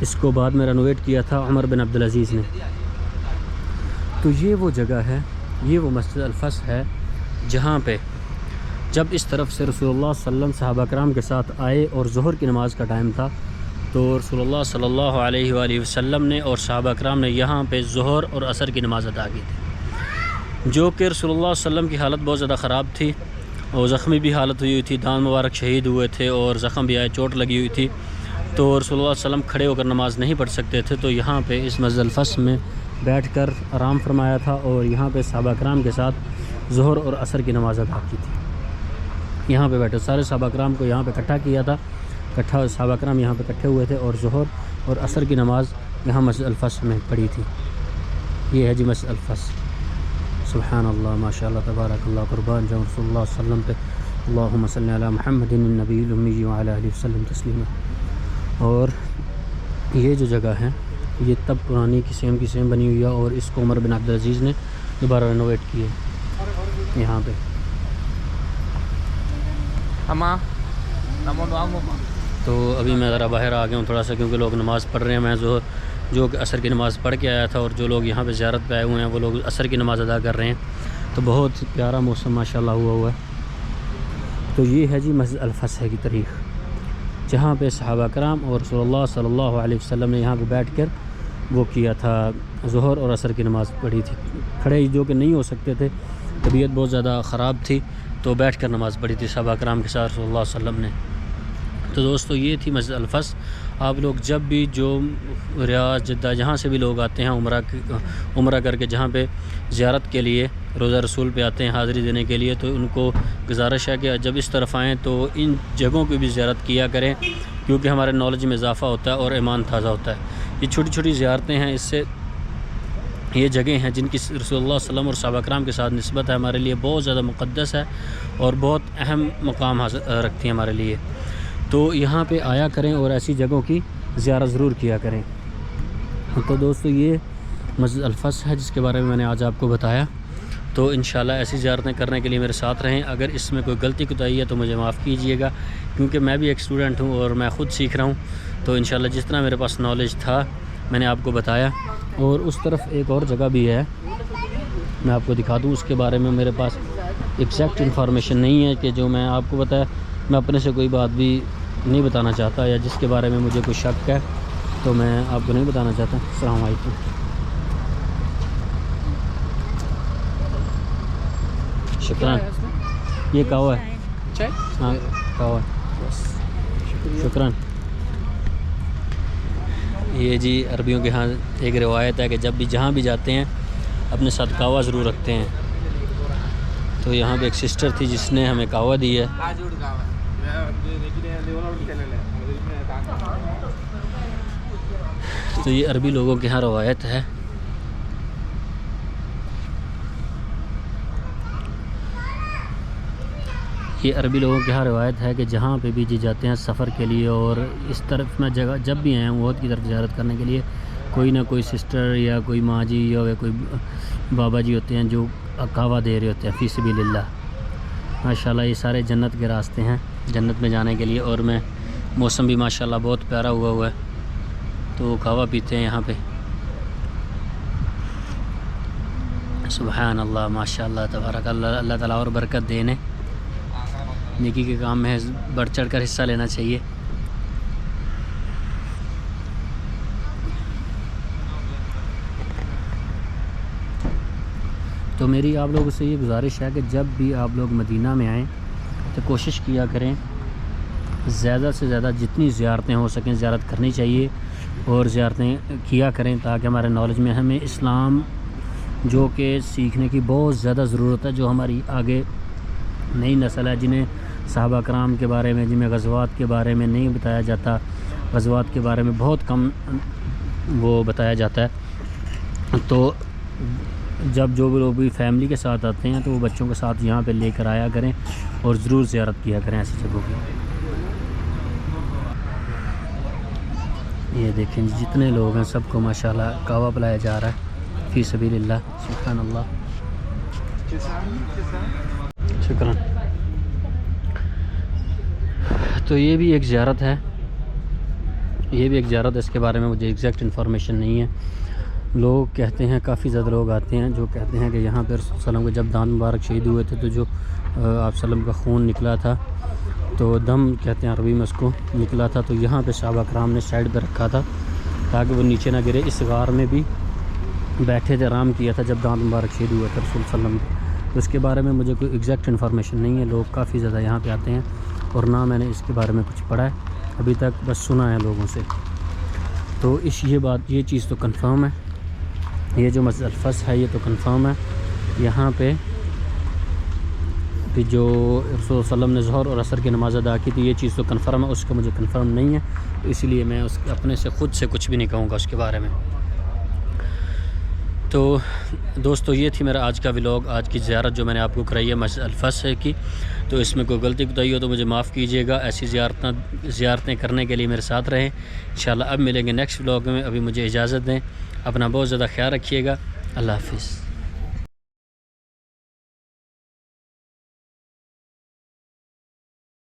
اس کو بعد میں رینوویٹ کیا تھا عمر بن عبدالعزیز نے۔ تو یہ وہ جگہ ہے، یہ وہ مسجد الفصح ہے جہاں پہ جب اس طرف سے رسول اللہ صلی اللہ علیہ وسلم صحابہ کرام کے ساتھ آئے اور ظہر کی نماز کا ٹائم تھا، تو رسول اللہ صلی اللہ علیہ وآلہ وسلم نے اور صحابہ کرام نے یہاں پہ ظہر اور عصر کی نماز ادا کی تھی، جو کہ رسول اللہ صلی اللہ علیہ وسلم کی حالت بہت زیادہ خراب تھی اور زخمی بھی حالت ہوئی تھی، دان مبارک شہید ہوئے تھے اور زخم بھی آئے، چوٹ لگی ہوئی تھی، تو رسول اللہ صلی اللہ علیہ وسلم کھڑے ہو کر نماز نہیں پڑھ سکتے تھے، تو یہاں پہ اس مسجد الفصح میں بیٹھ کر آرام فرمایا تھا اور یہاں پہ صحابہ کرام کے ساتھ ظہر اور عصر کی نماز ادا کی تھی۔ یہاں پہ بیٹھے سارے صحابہ کرام کو یہاں پہ اکٹھا کیا تھا، صحابہ کرام یہاں پہ اکٹھے ہوئے تھے اور ظہر اور عصر کی نماز یہاں مسجد الفصح میں پڑھی تھی۔ یہ ہے جی مسجد الفصح۔ سبحان اللہ، ماشاء اللہ، تبارک اللہ، قربان جاؤں رسول اللہ صلی اللہ علیہ وسلم پہ، اللہم صلی علی محمد النبی الامی وعلی آلہ وسلم تسلیما۔ اور یہ جو جگہ ہے یہ تب پرانی کی سیم بنی ہوئی ہے اور اس کو عمر بن عبدالعزیز نے دوبارہ رینوویٹ کی ہے یہاں پہ۔ تو ابھی میں ذرا باہر آ گیا ہوں تھوڑا سا، کیونکہ لوگ نماز پڑھ رہے ہیں، میں جو کہ عصر کی نماز پڑھ کے آیا تھا، اور جو لوگ یہاں پہ زیارت پہ آئے ہوئے ہیں وہ لوگ عصر کی نماز ادا کر رہے ہیں، تو بہت پیارا موسم ماشاءاللہ ہوا ہے۔ تو یہ ہے جی مسجد الفصح کی تاریخ، جہاں پہ صحابہ کرام اور رسول اللہ صلی اللہ علیہ وسلم نے یہاں پہ بیٹھ کر وہ کیا تھا، ظہر اور عصر کی نماز پڑھی تھی، کھڑے جو کہ نہیں ہو سکتے تھے، طبیعت بہت زیادہ خراب تھی، تو بیٹھ کر نماز پڑھی تھی صحابہ کرام کے ساتھ رسول اللہ صلی اللہ علیہ وسلم نے۔ تو دوستو یہ تھی مسجد الفصح۔ آپ لوگ جب بھی جو ریاض، جدہ، جہاں سے بھی لوگ آتے ہیں عمرہ کر کے جہاں پہ زیارت کے لیے روزہ رسول پہ آتے ہیں حاضری دینے کے لیے، تو ان کو گزارش ہے کہ جب اس طرف آئیں تو ان جگہوں کی بھی زیارت کیا کریں، کیونکہ ہمارے نالج میں اضافہ ہوتا ہے اور ایمان تازہ ہوتا ہے۔ یہ چھوٹی چھوٹی زیارتیں ہیں، اس سے یہ جگہیں ہیں جن کی رسول اللہ صلی اللہ علیہ وسلم اور صحابہ کرام کے ساتھ نسبت ہے، ہمارے لیے بہت زیادہ مقدس ہے اور بہت اہم مقام رکھتی ہیں ہمارے لیے۔ تو یہاں پہ آیا کریں اور ایسی جگہوں کی زیارت ضرور کیا کریں۔ تو دوستو یہ مسجد الفصح ہے جس کے بارے میں نے آج آپ کو بتایا، تو انشاءاللہ ایسی زیارتیں کرنے کے لیے میرے ساتھ رہیں۔ اگر اس میں کوئی غلطی کوتاہی ہے تو مجھے معاف کیجئے گا، کیونکہ میں بھی ایک اسٹوڈنٹ ہوں اور میں خود سیکھ رہا ہوں، تو انشاءاللہ جس طرح میرے پاس نالج تھا میں نے آپ کو بتایا۔ اور اس طرف ایک اور جگہ بھی ہے، میں آپ کو دکھا دوں، اس کے بارے میں میرے پاس ایگزیکٹ انفارمیشن نہیں ہے کہ جو میں آپ کو بتایا، میں اپنے سے کوئی بات بھی نہیں بتانا چاہتا، یا جس کے بارے میں مجھے کوئی شک ہے تو میں آپ کو نہیں بتانا چاہتا۔ السلام علیکم۔ شکراً، یہ کہوا ہے، ہاں کہوا ہے، شکراً۔ یہ جی عربیوں کے ہاں ایک روایت ہے کہ جب بھی جہاں بھی جاتے ہیں اپنے ساتھ کہوا ضرور رکھتے ہیں، تو یہاں پہ ایک سسٹر تھی جس نے ہمیں کہوا دی ہے۔ تو یہ عربی لوگوں کے ہاں روایت ہے۔ یہ عربی لوگوں کے ہاں روایت ہے کہ جہاں پہ بھی جی جاتے ہیں سفر کے لیے اور اس طرف میں جگہ جب بھی آئے ہیں وہد کی طرف زیارت کرنے کے لیے، کوئی نہ کوئی سسٹر یا کوئی ماں جی یا کوئی بابا جی ہوتے ہیں جو کہوا دے رہے ہوتے ہیں فی سبیل اللہ۔ ماشاءاللہ یہ سارے جنت کے راستے ہیں جنت میں جانے کے لیے، اور میں موسم بھی ماشاءاللہ بہت پیارا ہوا ہے، تو کہوا پیتے ہیں یہاں پہ۔ سبحان اللہ، ماشاءاللہ، تبارک اللہ، اللہ تعالیٰ اور برکت دینے، نیکی کے کام میں بڑھ چڑھ کر حصہ لینا چاہیے۔ تو میری آپ لوگوں سے یہ گزارش ہے کہ جب بھی آپ لوگ مدینہ میں آئیں تو کوشش کیا کریں زیادہ سے زیادہ جتنی زیارتیں ہو سکیں زیارت کرنی چاہیے اور زیارتیں کیا کریں، تاکہ ہمارے نالج میں ہمیں اسلام جو کہ سیکھنے کی بہت زیادہ ضرورت ہے، جو ہماری آگے نئی نسل ہے جنہیں صحابہ کرام کے بارے میں، جنہیں غزوات کے بارے میں نہیں بتایا جاتا، غزوات کے بارے میں بہت کم وہ بتایا جاتا ہے، تو جب جو لوگ بھی فیملی کے ساتھ آتے ہیں تو وہ بچوں کے ساتھ یہاں پہ لے کر آیا کریں اور ضرور زیارت کیا کریں ایسی جگہوں کی۔ یہ دیکھیں جتنے لوگ ہیں سب کو ماشاءاللہ کہوا پلایا جا رہا ہے فی سبیل اللہ۔ سبحان اللہ، شکراً۔ تو یہ بھی ایک زیارت ہے یہ بھی ایک زیارت ہے، اس کے بارے میں مجھے ایگزیکٹ انفارمیشن نہیں ہے۔ لوگ کہتے ہیں، کافی زیادہ لوگ آتے ہیں جو کہتے ہیں کہ یہاں پہ رسول صلی اللہ علیہ وسلم کے جب دانت مبارک شہید ہوئے تھے تو جو آپ صلی اللہ علیہ وسلم کا خون نکلا تھا، تو دم کہتے ہیں عربی میں اس کو، نکلا تھا، تو یہاں پہ صحابہ کرام نے سائڈ پہ رکھا تھا تاکہ وہ نیچے نہ گرے۔ اس غار میں بھی بیٹھے تھے، آرام کیا تھا جب دانت مبارک شہید ہوئے تھے رسول صلی اللہ علیہ وسلم۔ تو اس کے بارے میں مجھے کوئی ایگزیکٹ انفارمیشن نہیں ہے۔ لوگ کافی زیادہ یہاں پہ آتے ہیں اور نہ میں نے اس کے بارے میں کچھ پڑھا ہے ابھی تک، بس سنا ہے لوگوں سے۔ تو یہ چیز تو کنفرم ہے، یہ جو مسجد الفس ہے یہ تو کنفرم ہے۔ یہاں پہ بھی جو رسول صلی اللہ علیہ وسلم نے ظہر اور عصر کی نماز ادا کی تھی، یہ چیز تو کنفرم ہے، اس کا مجھے کنفرم نہیں ہے، تو اس لیے میں اپنے سے خود سے کچھ بھی نہیں کہوں گا اس کے بارے میں۔ تو دوستو یہ تھی میرا آج کا ولاگ، آج کی زیارت جو میں نے آپ کو کرائی ہے مسجد الفس کی۔ تو اس میں کوئی غلطی کوتاہی ہو تو مجھے معاف کیجیے گا۔ ایسی زیارتیں کرنے کے لیے میرے ساتھ رہیں انشاءاللہ۔ اب ملیں گے نیکسٹ ولاگ میں، ابھی مجھے اجازت دیں، اپنا بہت زیادہ خیال رکھیے گا، اللہ حافظ۔